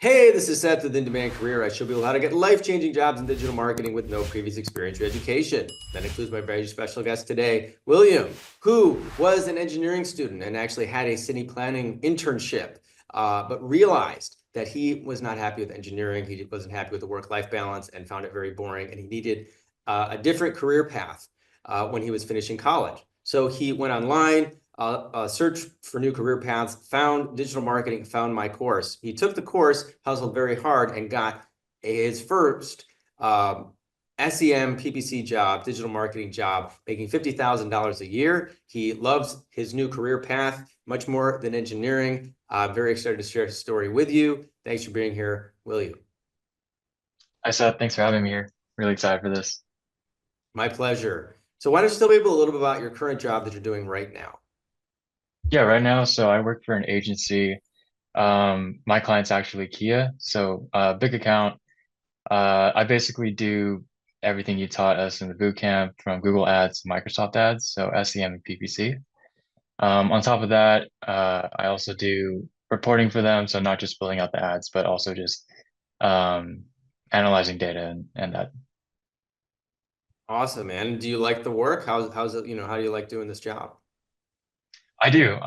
Hey, this is Seth with In Demand Career. I show people how to get life-changing jobs in digital marketing with no previous experience or education. That includes my very special guest today, William, who was an engineering student and actually had a city planning internship, but realized that he was not happy with engineering. He wasn't happy with the work-life balance and found it very boring. And he needed a different career path when he was finishing college. So he went online, search for new career paths, found digital marketing, found my course. He took the course, hustled very hard, and got his first SEM PPC job, digital marketing job, making $50,000 a year. He loves his new career path much more than engineering. Very excited to share his story with you. Thanks for being here, William. Hi, Seth. Thanks for having me here. Really excited for this. My pleasure. So why don't you tell people a little bit about your current job that you're doing right now? Yeah, right now, so I work for an agency. My client's actually Kia, so big account. I basically do everything you taught us in the boot camp from Google Ads to Microsoft Ads, so SEM and PPC. On top of that, I also do reporting for them, so not just filling out the ads, but also just um, analyzing data and that. Awesome, man. Do you like the work? How's it, how do you like doing this job? I do.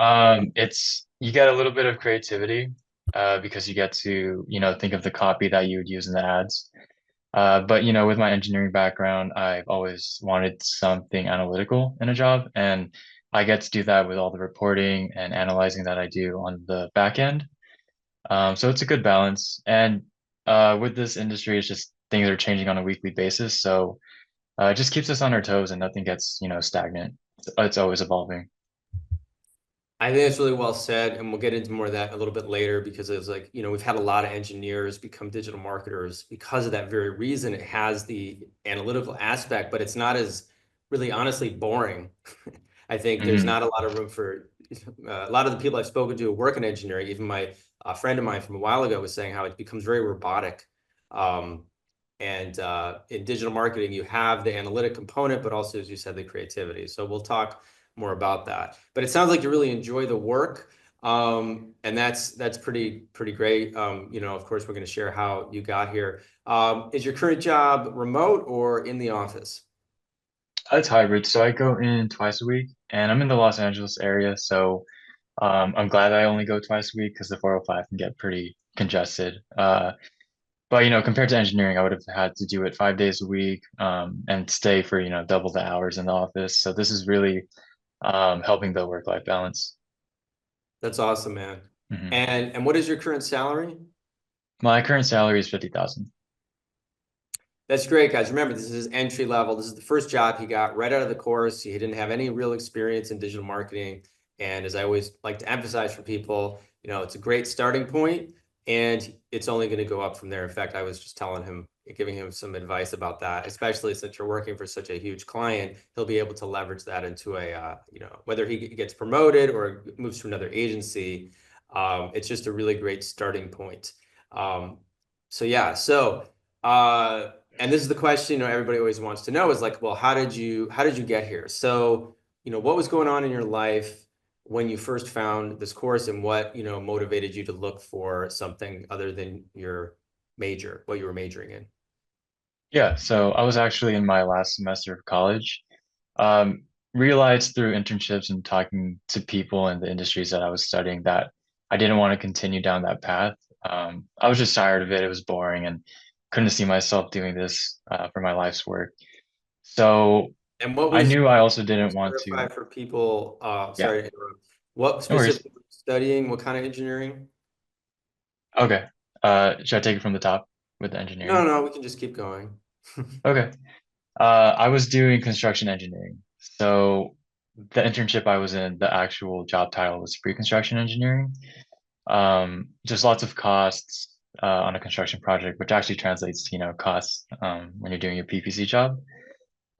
It's you get a little bit of creativity because you get to, think of the copy that you would use in the ads. But with my engineering background, I've always wanted something analytical in a job, and I get to do that with all the reporting and analyzing that I do on the back end. So it's a good balance. And with this industry, it's just things are changing on a weekly basis, so it just keeps us on our toes, and nothing gets, stagnant. It's always evolving. I think that's really well said, and we'll get into more of that a little bit later because it's like, we've had a lot of engineers become digital marketers because of that very reason. It has the analytical aspect, but it's not as really honestly boring. I think there's Hmm. not a lot of room for a lot of the people I've spoken to who work in engineering, even my a friend of mine from a while ago was saying how it becomes very robotic. Um, and in digital marketing, you have the analytic component, but also, as you said, the creativity. So we'll talk more about that. But it sounds like you really enjoy the work, and that's pretty great. Of course, we're going to share how you got here. Is your current job remote or in the office? It's hybrid, so I go in twice a week, and I'm in the Los Angeles area, so I'm glad I only go twice a week because the 405 can get pretty congested. But compared to engineering, I would have had to do it 5 days a week, and stay for double the hours in the office. So this is really helping the work-life balance. That's awesome, man. Hmm. And what is your current salary? My current salary is 50,000. That's great, guys. Remember, this is entry level. This is the first job he got right out of the course. He didn't have any real experience in digital marketing. And as I always like to emphasize for people, it's a great starting point and it's only going to go up from there. In fact, I was just telling him, giving him some advice about that, especially since you're working for such a huge client, he'll be able to leverage that into whether he gets promoted or moves to another agency. It's just a really great starting point. Um, so yeah, so and this is the question, everybody always wants to know is like, well, how did you get here? So, what was going on in your life when you first found this course and what, motivated you to look for something other than your major, what you were majoring in? Yeah, so I was actually in my last semester of college. Um, Realized through internships and talking to people in the industries that I was studying that I didn't want to continue down that path. I was just tired of it. It was boring and couldn't see myself doing this for my life's work. So And what I was, knew I also didn't just want clarify to, for people, yeah, sorry to interrupt, what no worries. specifically were you studying? What kind of engineering? Okay. Should I take it from the top with the No, engineering? no, we can just keep going. Okay. I was doing construction engineering. So the internship I was in, the actual job title was pre-construction engineering. Just lots of costs on a construction project, which actually translates to, costs when you're doing your PPC job.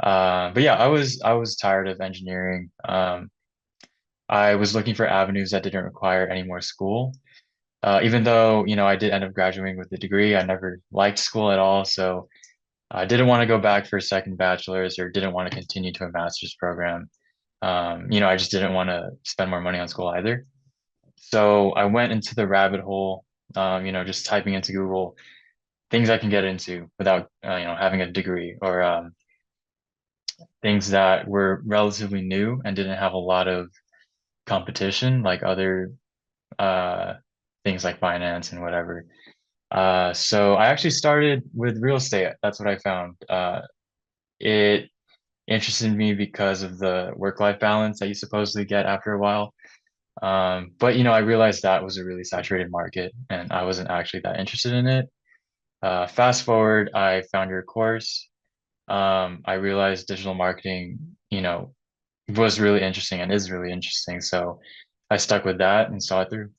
But yeah, I was tired of engineering. I was looking for avenues that didn't require any more school. Even though, I did end up graduating with a degree, I never liked school at all. So I didn't want to go back for a second bachelor's or didn't want to continue to a master's program. I just didn't want to spend more money on school either. So I went into the rabbit hole just typing into Google things I can get into without, having a degree, or things that were relatively new and didn't have a lot of competition, like other uh, things like finance and whatever. So I actually started with real estate. That's what I found. It interested me because of the work-life balance that you supposedly get after a while. But I realized that was a really saturated market and I wasn't actually that interested in it. Fast forward, I found your course. I realized digital marketing, was really interesting and is really interesting. So I stuck with that and saw it through.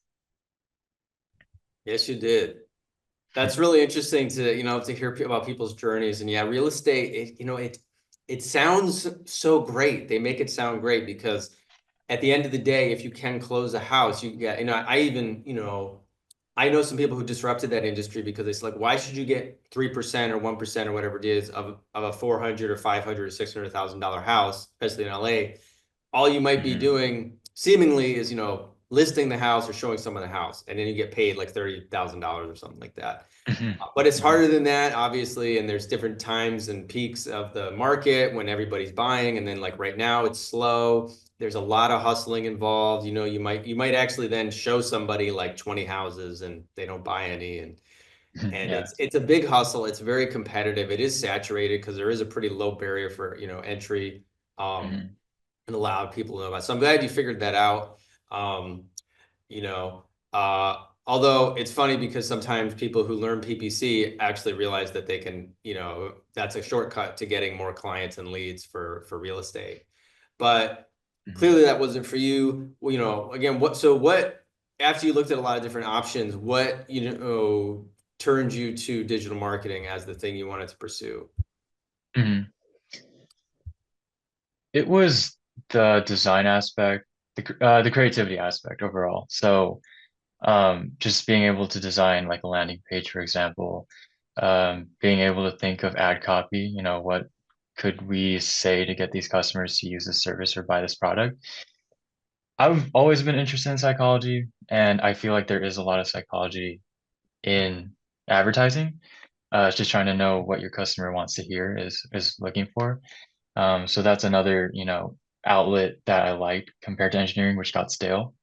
Yes, you did. That's really interesting to, to hear about people's journeys. And yeah, real estate, it sounds so great. They make it sound great because at the end of the day, if you can close a house, you get, I even, I know some people who disrupted that industry because it's like, why should you get 3% or 1% or whatever it is of a 400 or 500 or $600,000 house, especially in LA? All you might be Hmm. doing seemingly is, listing the house or showing someone the house, and then you get paid like $30,000 or something like that. Hmm. But it's Hmm. harder than that, obviously, and there's different times and peaks of the market when everybody's buying, and then like right now it's slow. There's a lot of hustling involved. You might actually then show somebody like 20 houses and they don't buy any, and Yeah. it's a big hustle. It's very competitive. It is saturated because there is a pretty low barrier for, entry. Um, Hmm. and allow people to know about. So I'm glad you figured that out. Um, you know, although it's funny because sometimes people who learn PPC actually realize that they can, that's a shortcut to getting more clients and leads for real estate. But Hmm. clearly that wasn't for you. Well, again, what after you looked at a lot of different options, what turned you to digital marketing as the thing you wanted to pursue? Hmm. It was the design aspect, the creativity aspect overall. So, just being able to design like a landing page, for example, being able to think of ad copy, what could we say to get these customers to use this service or buy this product? I've always been interested in psychology, and I feel like there is a lot of psychology in advertising. It's just trying to know what your customer wants to hear is looking for. So that's another, outlet that I liked compared to engineering, which got stale.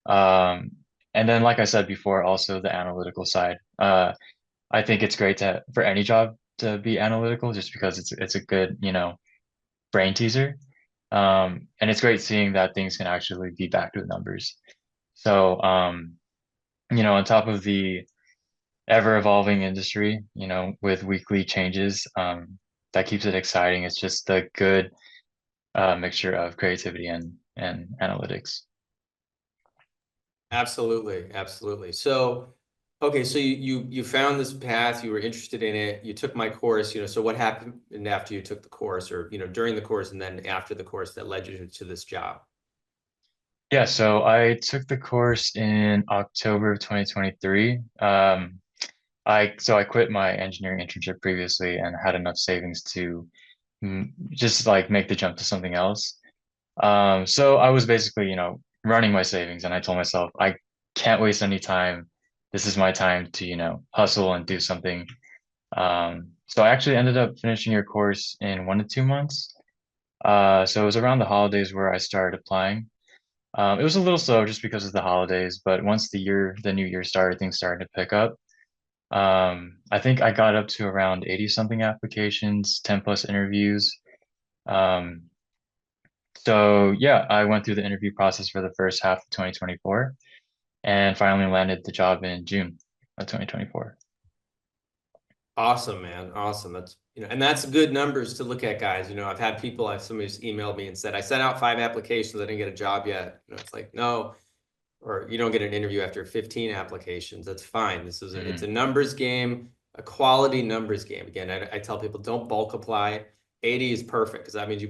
Um, and then, like I said before, also the analytical side. I think it's great for any job to be analytical, just because it's a good, brain teaser. And it's great seeing that things can actually be backed with numbers. So, on top of the ever evolving industry, with weekly changes, that keeps it exciting. It's just the good mixture of creativity and analytics. Absolutely, absolutely. So, okay, so you found this path, you were interested in it, you took my course, so what happened after you took the course, or during the course and then after the course that led you to this job? Yeah, so I took the course in October of 2023. I quit my engineering internship previously and had enough savings to just like make the jump to something else. So I was basically, running my savings, and I told myself I can't waste any time. This is my time to, hustle and do something. So I actually ended up finishing your course in 1 to 2 months. So it was around the holidays where I started applying. It was a little slow just because of the holidays, but once the new year started, things started to pick up. I think I got up to around 80 something applications, 10 plus interviews. Um, so yeah, I went through the interview process for the first half of 2024 and finally landed the job in June of 2024. Awesome, man. Awesome. That's, and that's good numbers to look at, guys. I've had people, somebody's emailed me and said, I sent out 5 applications, I didn't get a job yet. It's like, no, or you don't get an interview after 15 applications. That's fine. It's a Mhm. numbers game, a quality numbers game. Again, I tell people don't bulk apply. 80 is perfect because that means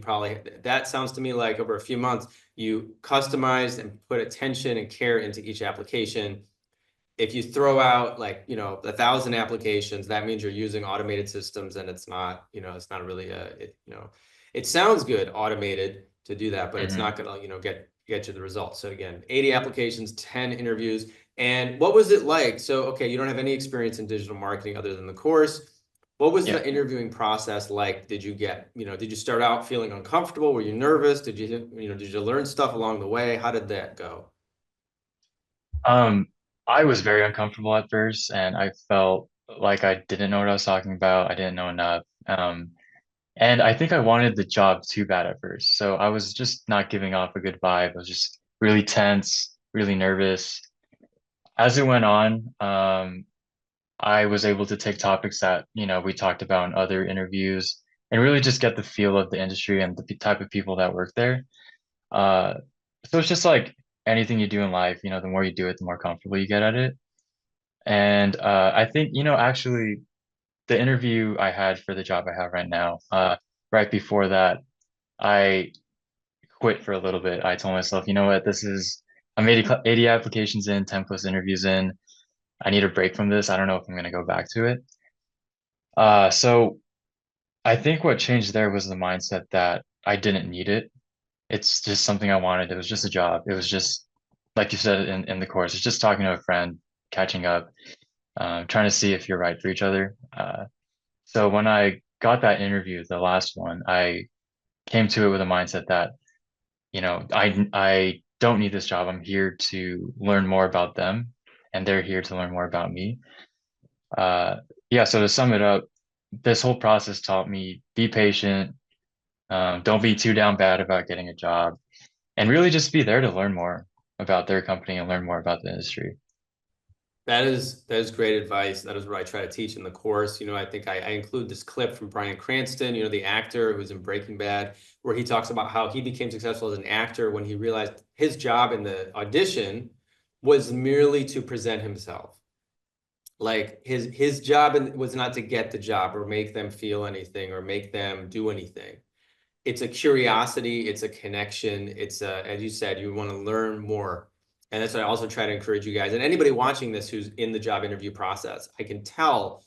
that sounds to me like over a few months, you customized and put attention and care into each application. If you throw out like, 1,000 applications, that means you're using automated systems and it's not really it sounds good automated to do that, but it's Mhm. not going to, get you the results. So again, 80 applications, 10 interviews. And what was it like? So, okay, you don't have any experience in digital marketing other than the course. What was Yeah. the interviewing process like? Did you get, did you start out feeling uncomfortable? Were you nervous? Did did you learn stuff along the way? How did that go? Um, I was very uncomfortable at first, and I felt like I didn't know what I was talking about. I didn't know enough. And I think I wanted the job too bad at first. So I was just not giving off a good vibe. I was just really tense, really nervous. As it went on, I was able to take topics that, we talked about in other interviews and really just get the feel of the industry and the type of people that work there. Uh, so it's just like anything you do in life, the more you do it, the more comfortable you get at it. And I think, actually, the interview I had for the job I have right now, right before that, I quit for a little bit. I told myself, you know what, I'm 80 applications in, 10 plus interviews in. I need a break from this. I don't know if I'm going to go back to it. So I think what changed there was the mindset that I didn't need it. It's just something I wanted. It was just a job. It was just, like you said in the course, it's just talking to a friend, catching up, trying to see if you're right for each other. So when I got that interview, the last one, I came to it with a mindset that, I don't need this job. I'm here to learn more about them, and they're here to learn more about me. Uh, yeah, so to sum it up, this whole process taught me be patient, don't be too down bad about getting a job, and really just be there to learn more about their company and learn more about the industry. That is great advice. That is what I try to teach in the course. I think I include this clip from Bryan Cranston, the actor who's in Breaking Bad, where he talks about how he became successful as an actor when he realized his job in the audition was merely to present himself. Like his job was not to get the job or make them feel anything or make them do anything. It's a curiosity, it's a connection, as you said, you want to learn more. And that's what I also try to encourage you guys. And anybody watching this who's in the job interview process, I can tell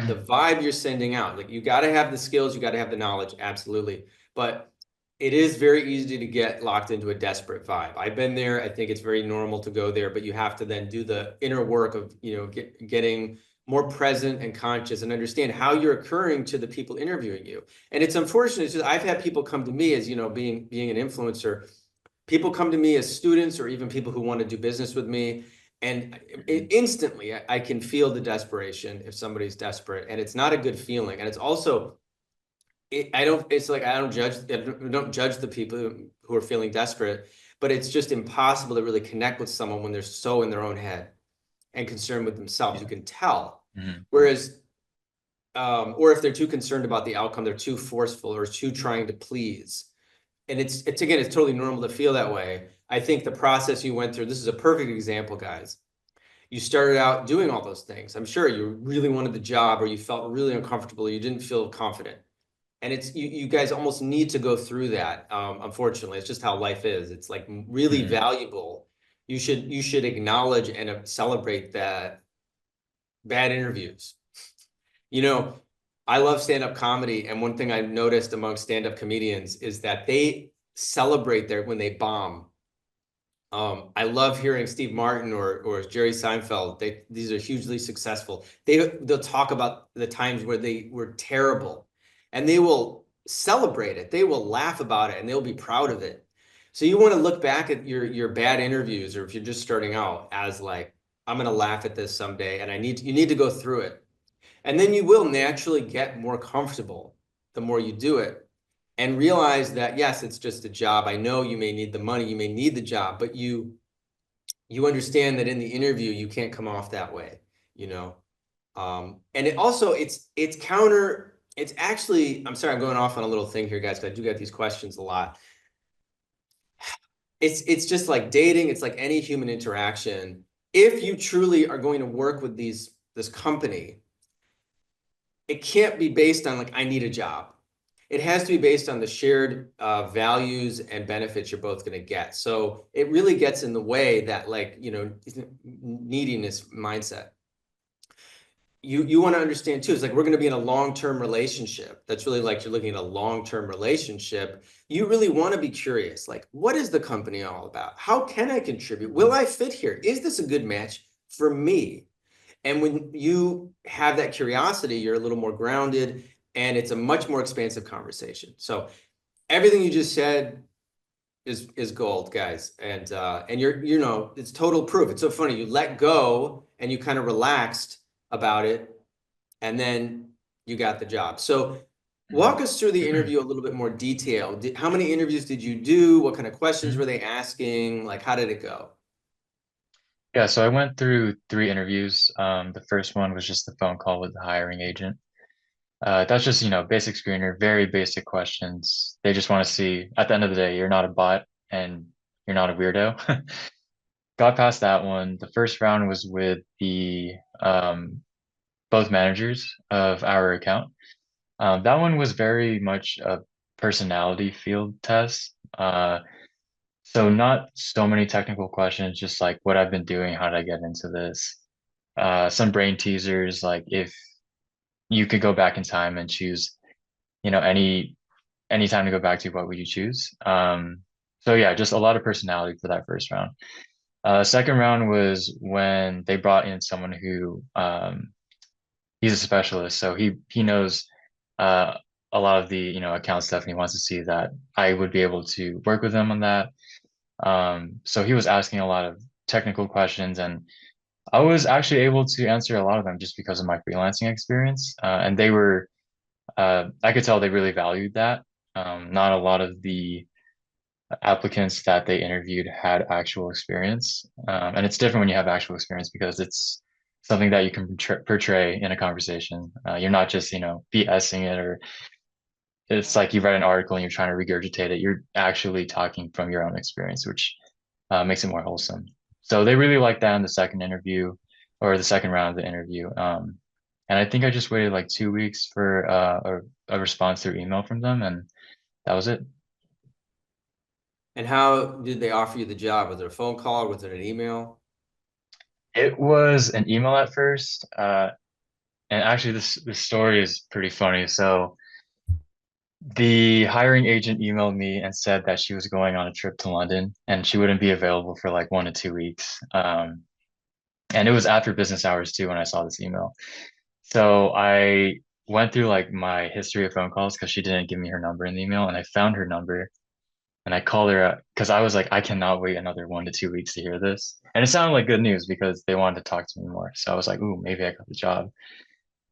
the vibe you're sending out. Like you got to have the skills, you got to have the knowledge, absolutely. But it is very easy to get locked into a desperate vibe. I've been there. I think it's very normal to go there, but you have to then do the inner work of, getting more present and conscious and understand how you're occurring to the people interviewing you. And it's unfortunate. It's just, I've had people come to me as, being an influencer. People come to me as students or even people who want to do business with me. And instantly I can feel the desperation if somebody's desperate, and it's not a good feeling. And it's also, it's like, I don't judge the people who are feeling desperate, but it's just impossible to really connect with someone when they're so in their own head and concerned with themselves. You can tell. Mhm. Whereas, or if they're too concerned about the outcome, they're too forceful or too trying to please. And it's again, it's totally normal to feel that way. I think the process you went through, this is a perfect example, guys. You started out doing all those things. I'm sure you really wanted the job, or you felt really uncomfortable, or you didn't feel confident. And it's you guys almost need to go through that. Unfortunately, it's just how life is. It's like really Mhm. valuable. You should acknowledge and celebrate that bad interviews. You know, I love stand-up comedy, and one thing I've noticed among stand-up comedians is that they celebrate when they bomb. I love hearing Steve Martin or Jerry Seinfeld. These are hugely successful. They'll talk about the times where they were terrible, and they will celebrate it. They will laugh about it, and they'll be proud of it. So you want to look back at your bad interviews, or if you're just starting out, as like, I'm going to laugh at this someday, and you need to go through it. And then you will naturally get more comfortable the more you do it, and realize that, yes, it's just a job. I know you may need the money, you may need the job, but you understand that in the interview, you can't come off that way, you know? And it also, it's actually, I'm sorry, I'm going off on a little thing here, guys, because I do get these questions a lot. It's just like dating. It's like any human interaction. If you truly are going to work with this company, it can't be based on like, I need a job. It has to be based on the shared values and benefits you're both going to get. So it really gets in the way that, like, neediness mindset. You want to understand too. It's like, we're going to be in a long-term relationship. That's really like, you're looking at a long-term relationship. You really want to be curious. Like, what is the company all about? How can I contribute? Will I fit here? Is this a good match? for me. And when you have that curiosity, you're a little more grounded and it's a much more expansive conversation. So everything you just said is gold, guys. And you're it's total proof. It's so funny. You let go and you kind of relaxed about it, and then you got the job. So walk us through the interview a little bit more detail. How many interviews did you do? What kind of questions were they asking? Like, how did it go? Yeah, so I went through 3 interviews. The first one was just the phone call with the hiring agent. That's just, basic screener, very basic questions. They just want to see, at the end of the day, you're not a bot and you're not a weirdo. Got past that one. The first round was with the both managers of our account. That one was very much a personality field test. So not so many technical questions, just like what I've been doing, how did I get into this? Some brain teasers, like if you could go back in time and choose, any time to go back to, what would you choose? So yeah, just a lot of personality for that first round. Second round was when they brought in someone who he's a specialist, so he knows uh, a lot of the account stuff, and he wants to see that I would be able to work with him on that. So he was asking a lot of technical questions, and I was actually able to answer a lot of them just because of my freelancing experience. And they were, I could tell they really valued that. Not a lot of the applicants that they interviewed had actual experience. And it's different when you have actual experience because it's something that you can portray in a conversation. You're not just, BSing it, or it's like you read an article and you're trying to regurgitate it. You're actually talking from your own experience, which makes it more wholesome. So they really liked that in the second interview, or the second round of the interview. And I think I just waited like 2 weeks for a response through email from them, and that was it. And how did they offer you the job? Was it a phone call or was it an email? It was an email at first, and actually this story is pretty funny. So the hiring agent emailed me and said that she was going on a trip to London and she wouldn't be available for like 1 to 2 weeks. And it was after business hours too when I saw this email. So I went through like my history of phone calls because she didn't give me her number in the email, and I found her number and I called her because I was like, I cannot wait another 1 to 2 weeks to hear this. And it sounded like good news because they wanted to talk to me more. So I was like, ooh, maybe I got the job.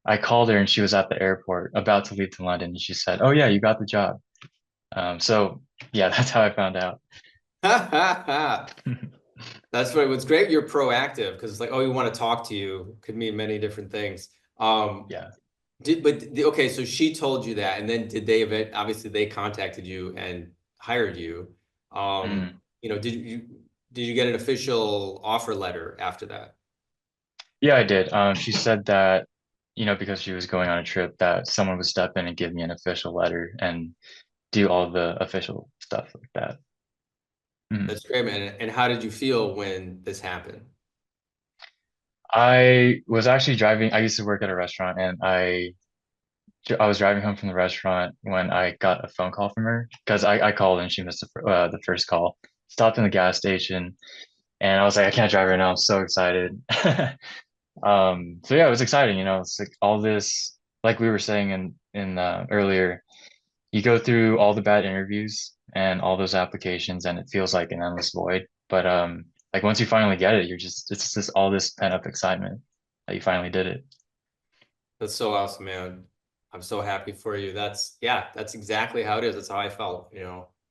I called her and she was at the airport about to leave to London, and she said, "Oh yeah, you got the job." So yeah, that's how I found out. That's right. What's great, you're proactive because it's like, oh, we want to talk to you. Could mean many different things. Yeah. Okay, so she told you that, and then did they obviously they contacted you and hired you. Mm. Did you get an official offer letter after that? Yeah, I did. She said that, because she was going on a trip, that someone would step in and give me an official letter and do all the official stuff like that. Mhm. That's great, man. And how did you feel when this happened? I was actually driving. I used to work at a restaurant, and I was driving home from the restaurant when I got a phone call from her because I called and she missed the first call. Stopped in the gas station, and I was like, I can't drive right now. I'm so excited. So yeah, it was exciting. It's like all this, like we were saying in earlier, you go through all the bad interviews and all those applications, and it feels like an endless void. But like once you finally get it, it's just all this pent up excitement that you finally did it. That's so awesome, man. I'm so happy for you. That's exactly how it is. That's how I felt,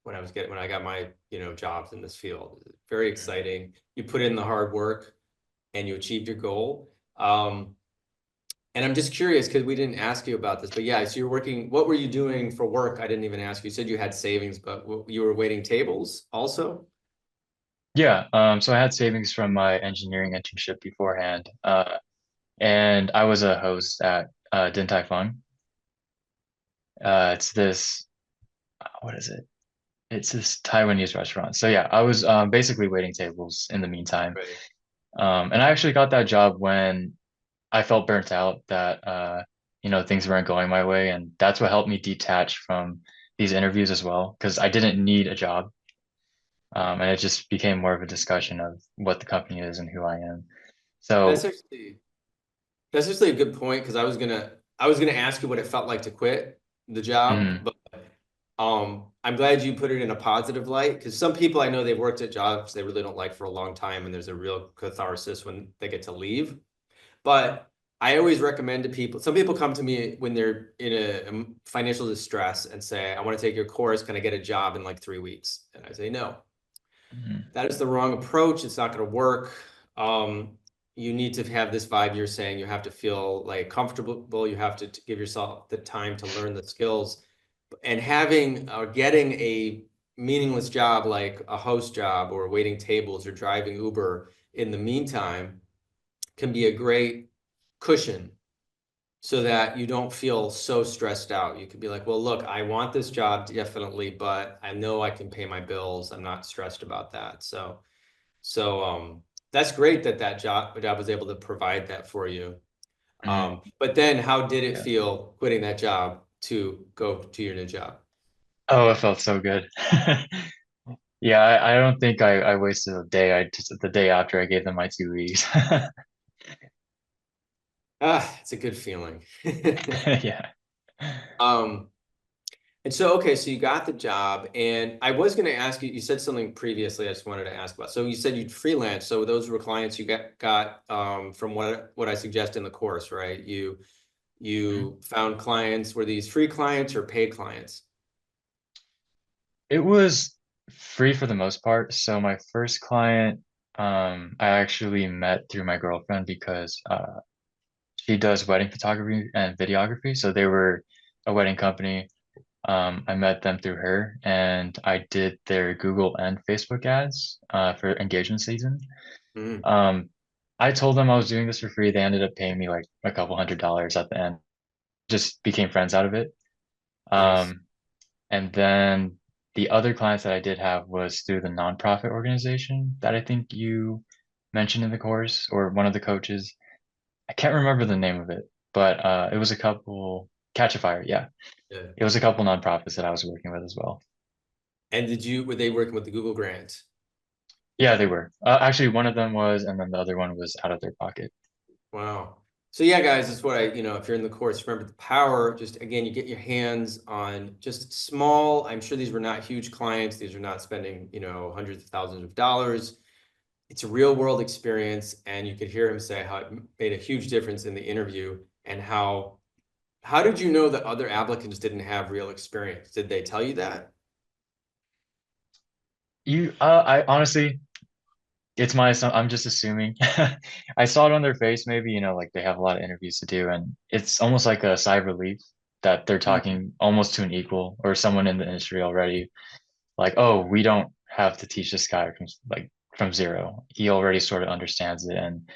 when I got my, jobs in this field. Very exciting. You put in the hard work and you achieved your goal. And I'm just curious because we didn't ask you about this, but yeah, so you're working, what were you doing for work? I didn't even ask you. You said you had savings, but you were waiting tables also? Yeah, so I had savings from my engineering internship beforehand, and I was a host at Din Tai Fung. It's this, what is it? It's this Taiwanese restaurant. So yeah, I was basically waiting tables in the meantime. Right. And I actually got that job when I felt burnt out that things weren't going my way, and that's what helped me detach from these interviews as well, because I didn't need a job. And it just became more of a discussion of what the company is and who I am. That's So, actually that's actually a good point because I was gonna ask you what it felt like to quit the job, mhm, but I'm glad you put it in a positive light because some people I know they've worked at jobs they really don't like for a long time, and there's a real catharsis when they get to leave. But I always recommend to people, some people come to me when they're in a financial distress and say, I want to take your course. Can I get a job in like 3 weeks? And I say, no, mhm, that is the wrong approach. It's not going to work. You need to have this vibe you're saying. You have to feel like comfortable. You have to give yourself the time to learn the skills. And having or getting a meaningless job like a host job or waiting tables or driving Uber in the meantime can be a great cushion so that you don't feel so stressed out. You could be like, well, look, I want this job definitely, but I know I can pay my bills. I'm not stressed about that. So that's great that that job was able to provide that for you. mhm. But then how did it Yeah. feel quitting that job to go to your new job? Oh, it felt so good. Yeah, I don't think I wasted a day. I just the day after I gave them my 2 weeks. Ah, it's a good feeling. Yeah. Um, And so, okay, so you got the job, and I was going to ask you, you said something previously I just wanted to ask about. So you said you'd freelance. So those were clients you got from what I suggest in the course, right? You found clients, were these free clients or paid clients? It was free for the most part. So my first client, I actually met through my girlfriend because she does wedding photography and videography. So they were a wedding company. I met them through her, and I did their Google and Facebook ads for engagement season. Mm, Um, I told them I was doing this for free. They ended up paying me like a couple $100s at the end. Just became friends out of it. nice. Um, and then the other clients that I did have was through the nonprofit organization that I think you mentioned in the course, or one of the coaches. I can't remember the name of it, but it was a couple, Catch a Fire, yeah. Yeah. It was a couple nonprofits that I was working with as well. And were they working with the Google grant? Yeah, they were. Actually, one of them was, and then the other one was out of their pocket. Wow. So yeah, guys, that's what if you're in the course, remember the power, just again, you get your hands on just small, I'm sure these were not huge clients. These are not spending, hundreds of thousands of dollars. It's a real world experience. And you could hear him say how it made a huge difference in the interview and how did you know that other applicants didn't have real experience? Did they tell you that? I honestly, I'm just assuming. I saw it on their face, maybe, like they have a lot of interviews to do, and it's almost like a sigh of relief that they're Mhm. talking almost to an equal or someone in the industry already. Like, oh, we don't have to teach this guy from zero. He already sort of understands it. And,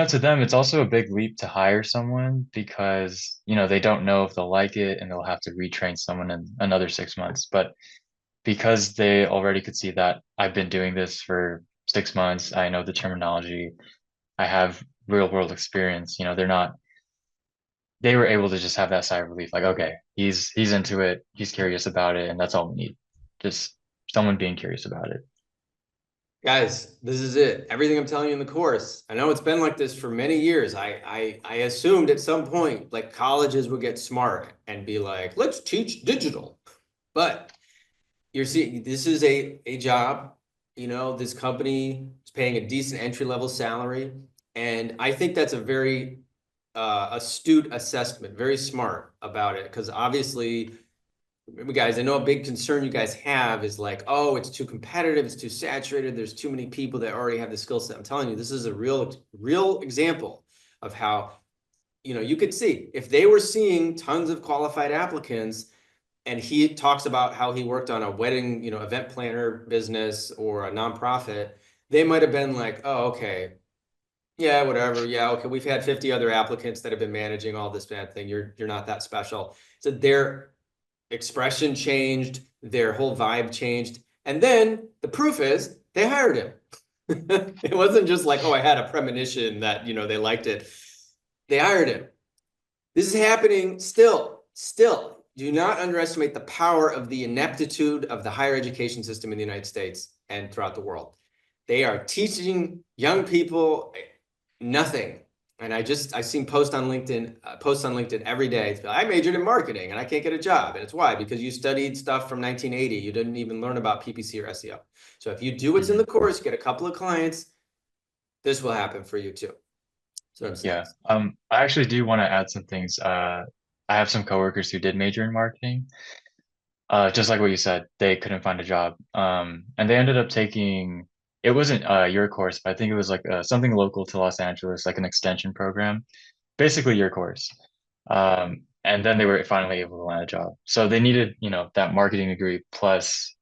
to them, it's also a big leap to hire someone because, they don't know if they'll like it and they'll have to retrain someone in another 6 months. But because they already could see that I've been doing this for 6 months, I know the terminology, I have real world experience, they were able to just have that sigh of relief, like, okay, he's into it, he's curious about it, and that's all we need. Just someone being curious about it. Guys, this is it. Everything I'm telling you in the course. I know it's been like this for many years. I assumed at some point like colleges would get smart and be like, let's teach digital. But you're seeing this is a job, this company is paying a decent entry level salary. And I think that's a very astute assessment, very smart about it. Because obviously guys, I know a big concern you guys have is like, oh, it's too competitive, it's too saturated, there's too many people that already have the skill set. I'm telling you, this is a real example of how, you could see if they were seeing tons of qualified applicants and he talks about how he worked on a wedding, event planner business or a nonprofit, they might have been like, oh, okay, yeah, whatever. Yeah, okay. We've had 50 other applicants that have been managing all this bad thing. You're not that special. So their expression changed, their whole vibe changed. And then the proof is they hired him. It wasn't just like, oh, I had a premonition that, they liked it. They hired him. This is happening still. Do not underestimate the power of the ineptitude of the higher education system in the United States and throughout the world. They are teaching young people Nothing. And I seen posts on LinkedIn every day. It's like, I majored in marketing and I can't get a job. And it's why? Because you studied stuff from 1980. You didn't even learn about PPC or SEO. So if you do what's in the Mhm. course, get a couple of clients, this will happen for you too. That's what I'm saying. Yeah. I actually do want to add some things. I have some coworkers who did major in marketing. Just like what you said, they couldn't find a job. And they ended up taking, it wasn't your course, but I think it was like something local to Los Angeles, like an extension program, basically your course. And then they were finally able to land a job. So they needed, that marketing degree plus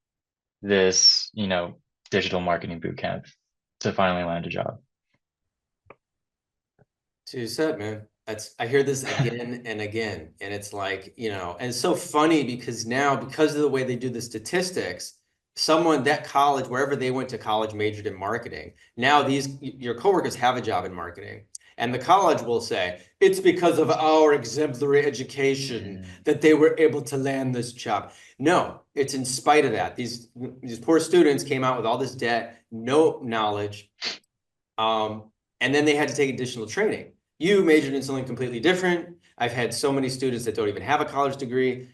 this, digital marketing boot camp to finally land a job. So you said, man, I hear this again and again. And it's like, and it's so funny because now, because of the way they do the statistics, someone that college, wherever they went to college, majored in marketing. Now your coworkers have a job in marketing. And the college will say, it's because of our exemplary education Mm, that they were able to land this job. No, it's in spite of that. These poor students came out with all this debt, no knowledge, and then they had to take additional training. You majored in something completely different. I've had so many students that don't even have a college degree.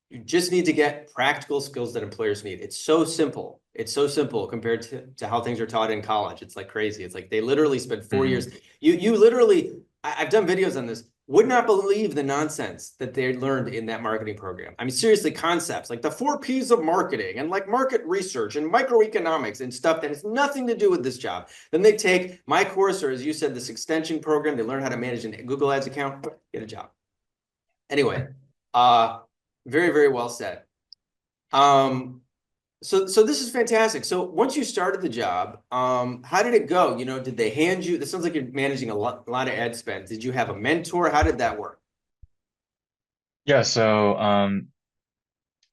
You just need to get practical skills that employers need. It's so simple. It's so simple compared to how things are taught in college. It's like crazy. It's like they literally spend 4 years. mhm, You literally, I've done videos on this, would not believe the nonsense that they learned in that marketing program. I mean, seriously, concepts like the 4 Ps of marketing and like market research and microeconomics and stuff that has nothing to do with this job. Then they take my course, or as you said, this extension program. They learn how to manage a Google Ads account, get a job. Anyway, uh, very, very well said. Um, so this is fantastic. So once you started the job, how did it go? Did they hand you, this sounds like you're managing a lot of ad spend. Did you have a mentor? How did that work? Yeah, so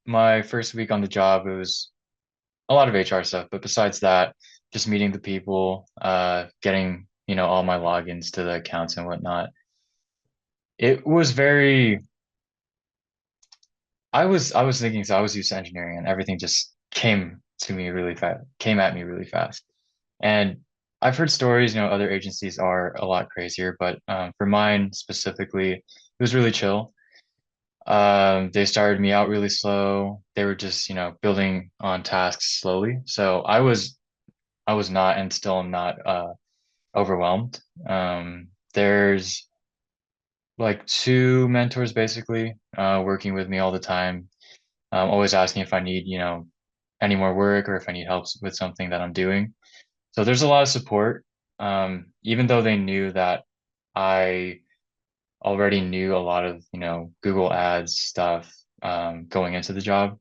my first week on the job, it was a lot of HR stuff, but besides that, just meeting the people, getting, all my logins to the accounts and whatnot. It was very, I was thinking, so I was used to engineering and everything just came at me really fast. And I've heard stories, other agencies are a lot crazier, but for mine specifically, it was really chill. They started me out really slow. They were just, building on tasks slowly. So I was not and still am not overwhelmed. There's like two mentors basically working with me all the time, always asking if I need, any more work or if I need help with something that I'm doing. So there's a lot of support. Even though they knew that I already knew a lot of, Google Ads stuff going into the job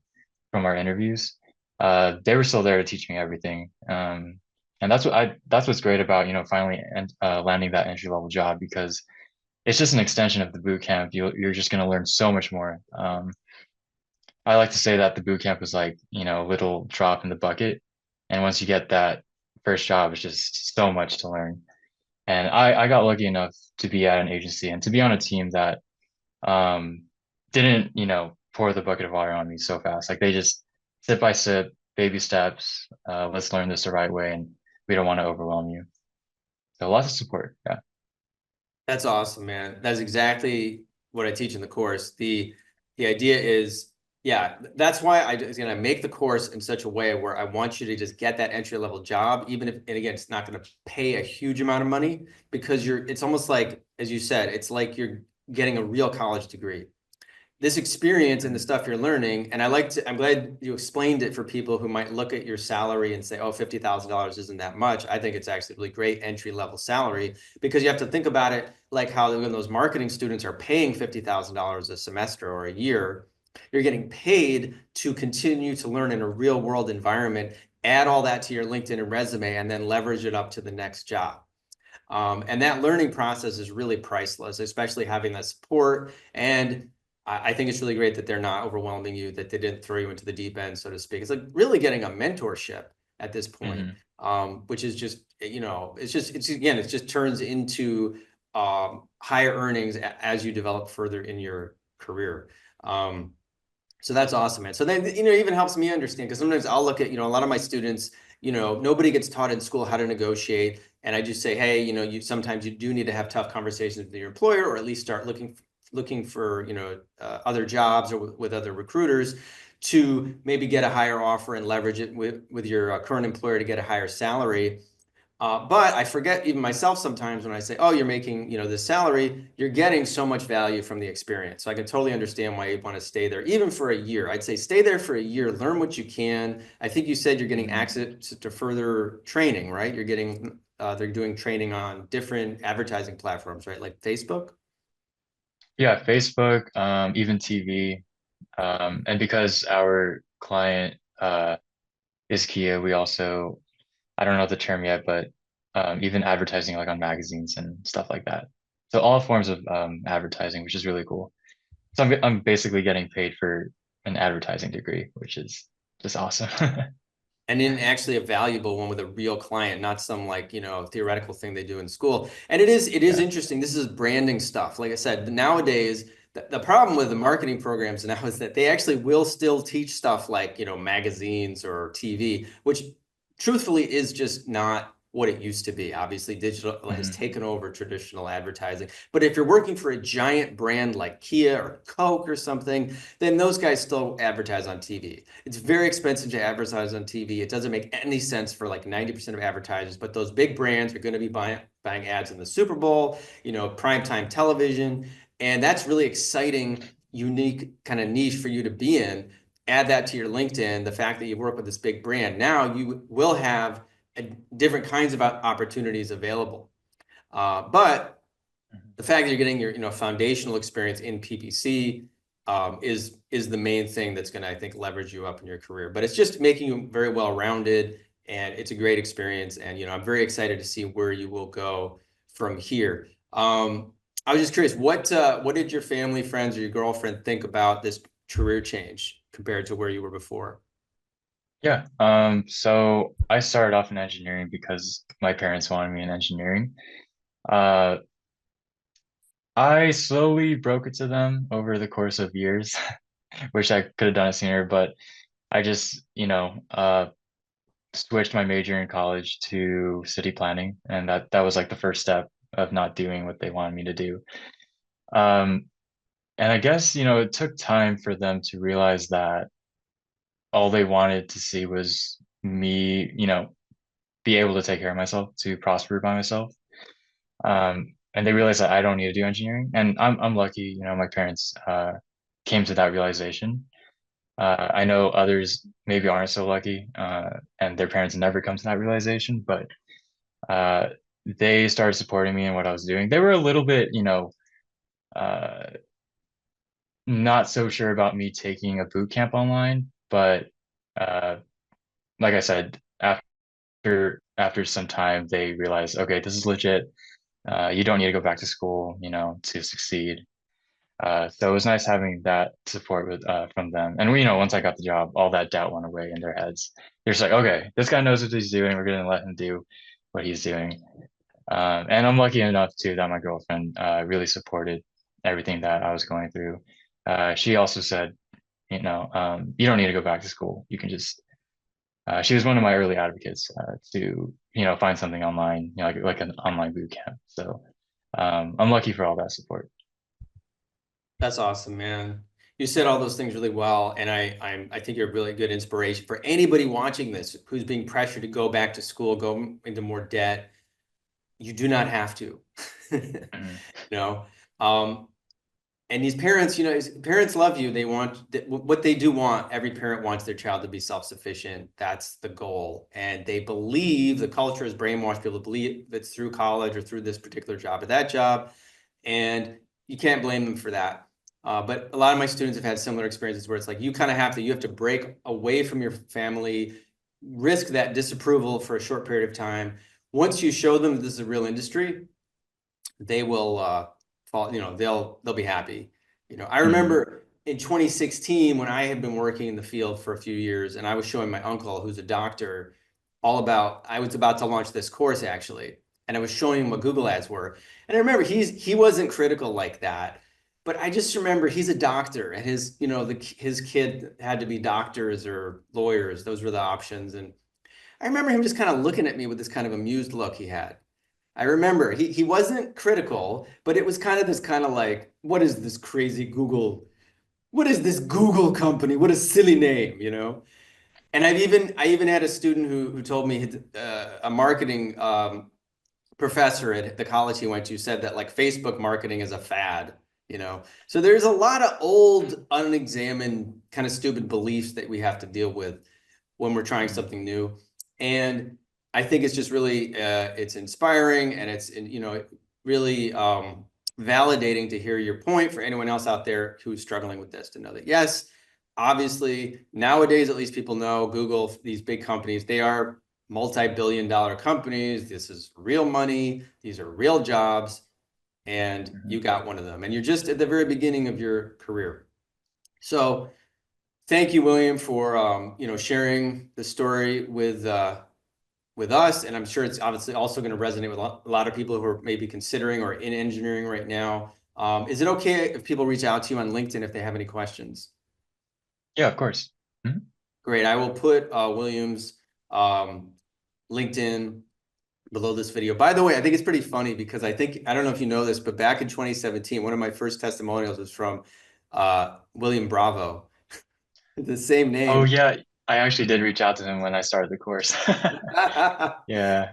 from our interviews, they were still there to teach me everything. And that's what's great about, finally landing that entry level job because it's just an extension of the boot camp. You're just going to learn so much more. I like to say that the boot camp was like, a little drop in the bucket. And once you get that first job, it's just so much to learn. And I got lucky enough to be at an agency and to be on a team that um, didn't, pour the bucket of water on me so fast. Like they just sip by sip, baby steps. Let's learn this the right way, and we don't want to overwhelm you. So lots of support. Yeah. That's awesome, man. That's exactly what I teach in the course. The idea is, yeah, that's why I was gonna make the course in such a way where I want you to just get that entry level job, even if, and again, it's not gonna pay a huge amount of money because it's almost like, as you said, it's like you're getting a real college degree. This experience and the Mhm. stuff you're learning, and I'm glad you explained it for people who might look at your salary and say, oh, $50,000 isn't that much. I think it's actually a really great entry level salary because you have to think about it like how when those marketing students are paying $50,000 a semester or a year, you're getting paid to continue to learn in a real world environment, add all that to your LinkedIn and resume, and then leverage it up to the next job. And that learning process is really priceless, especially having that support. And I think it's really great that they're not overwhelming you, that they didn't throw you into the deep end, so to speak. It's like really getting a mentorship at this point, Mhm. which is just, it just turns into higher earnings as you develop further in your career. Um, so that's awesome, man. So then, it even helps me understand because sometimes I'll look at, a lot of my students, nobody gets taught in school how to negotiate. And I just say, hey, you sometimes you do need to have tough conversations with your employer, or at least start looking for, other jobs or with other recruiters to maybe get a higher offer and leverage it with your current employer to get a higher salary. But I forget even myself sometimes when I say, oh, you're making, this salary, you're getting so much value from the experience. So I can totally understand why you want to stay there, even for a year. I'd say stay there for a year, learn what you can. I think you said you're getting access to further training, right? They're doing training on different advertising platforms, right? Like Facebook. Yeah, Facebook, even TV. And because our client is Kia, we also, I don't know the term yet, but even advertising like on magazines and stuff like that. So all forms of advertising, which is really cool. So I'm basically getting paid for an advertising degree, which is just awesome. And then actually a valuable one with a real client, not some like, theoretical thing they do in school. And it is Yeah. interesting. This is branding stuff. Like I said, nowadays, the problem with the marketing programs now is that they actually will still teach stuff like, magazines or TV, which truthfully is just not what it used to be. Obviously, digital has Mhm. taken over traditional advertising. But if you're working for a giant brand like Kia or Coke or something, then those guys still advertise on TV. It's very expensive to advertise on TV. It doesn't make any sense for like 90% of advertisers, but those big brands are going to be buying ads in the Super Bowl, primetime television. And that's really exciting, unique kind of niche for you to be in. Add that to your LinkedIn, the fact that you work with this big brand. Now you will have different kinds of opportunities available. But the fact that you're getting your foundational experience in PPC is the main thing that's going to, I think, leverage you up in your career. But it's just making you very well rounded, and it's a great experience. And I'm very excited to see where you will go from here. I was just curious, what did your family, friends, or your girlfriend think about this career change compared to where you were before? Yeah. So I started off in engineering because my parents wanted me in engineering. Uh, I slowly broke it to them over the course of years. Wish I could have done it sooner, but I just, switched my major in college to city planning, and that was like the first step of not doing what they wanted me to do. Um, and I guess, it took time for them to realize that all they wanted to see was me, be able to take care of myself, to prosper by myself. And they realized that I don't need to do engineering, and I'm lucky, my parents came to that realization. I know others maybe aren't so lucky, and their parents never come to that realization, but uh, they started supporting me in what I was doing. They were a little bit, uh, not so sure about me taking a boot camp online, but uh, like I said, after some time, they realized, okay, this is legit. You don't need to go back to school, to succeed. So it was nice having that support from them. And once I got the job, all that doubt went away in their heads. They're just like, okay, this guy knows what he's doing. We're gonna let him do what he's doing. And I'm lucky enough too that my girlfriend really supported everything that I was going through. She also said, you don't need to go back to school. You can just. She was one of my early advocates to, find something online, like an online boot camp. So I'm lucky for all that support. That's awesome, man. You said all those things really well, and I think you're a really good inspiration for anybody watching this who's being pressured to go back to school, go into more debt. You do not have to. Mhm. You know, um, and these parents, parents love you. They want what they do want. Every parent wants their child to be self-sufficient. That's the goal, and they believe the culture has brainwashed people to believe it's through college or through this particular job or that job, and you can't blame them for that. But a lot of my students have had similar experiences where it's like you kind of have to break away from your family, risk that disapproval for a short period of time. Once you show them that this is a real industry, they will fall, they'll be happy. I Mhm. remember in 2016 when I had been working in the field for a few years and I was showing my uncle who's a doctor I was about to launch this course actually, and I was showing him what Google ads were. And I remember he wasn't critical like that. But I just remember he's a doctor and his kid had to be doctors or lawyers. Those were the options. And I remember him just kind of looking at me with this kind of amused look he had. I remember he wasn't critical, but it was kind of this kind of like, what is this crazy Google? What is this Google company? What a silly name, you know? And I even had a student who told me a marketing professor at the college he went to said that like Facebook marketing is a fad, you know. So there's a lot of old, unexamined, kind of stupid beliefs that we have to deal with when we're trying something new. And I think it's just really it's inspiring and it's you know really validating to hear your point for anyone else out there who's struggling with this to know that yes, obviously nowadays at least people know Google, these big companies, they are multi-billion-dollar companies. This is real money. These are real jobs, and you got one of them. And you're just at the very beginning of your career. So thank you, William, for you know, sharing the story with us. And I'm sure it's obviously also going to resonate with a lot of people who are maybe considering or in engineering right now. Is it okay if people reach out to you on LinkedIn if they have any questions? Yeah, of course. Mhm. Great. I will put William's LinkedIn below this video. By the way, I think it's pretty funny because I don't know if you know this, but back in 2017, one of my first testimonials was from William Bravo, the same Oh name. yeah, I actually did reach out to him when I started the course. Yeah,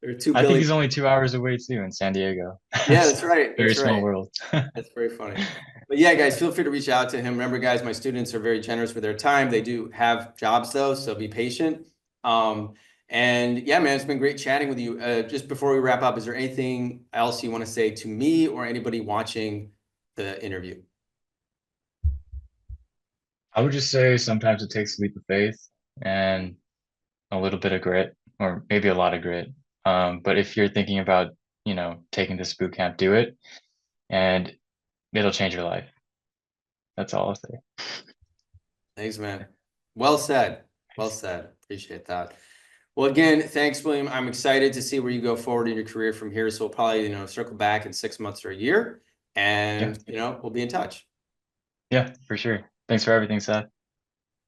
There are two I think Billy. he's only 2 hours away too in San Diego. Yeah, So, that's right. very That's small right. world. That's very funny. But yeah, guys, feel free to reach out to him. Remember, guys, my students are very generous with their time. They do have jobs though, so be patient. Um, and yeah, man, it's been great chatting with you. Just before we wrap up, is there anything else you want to say to me or anybody watching the interview? I would just say sometimes it takes a leap of faith and a little bit of grit, or maybe a lot of grit. But if you're thinking about, taking this boot camp, do it, and it'll change your life. That's all I'll say. Thanks, man. Well said. Well said. Appreciate that. Well, again, thanks, William. I'm excited to see where you go forward in your career from here. So we'll probably, you know, circle back in 6 months or a year, Yeah, and you know, we'll be in touch. yeah, for sure. Thanks for everything, Seth.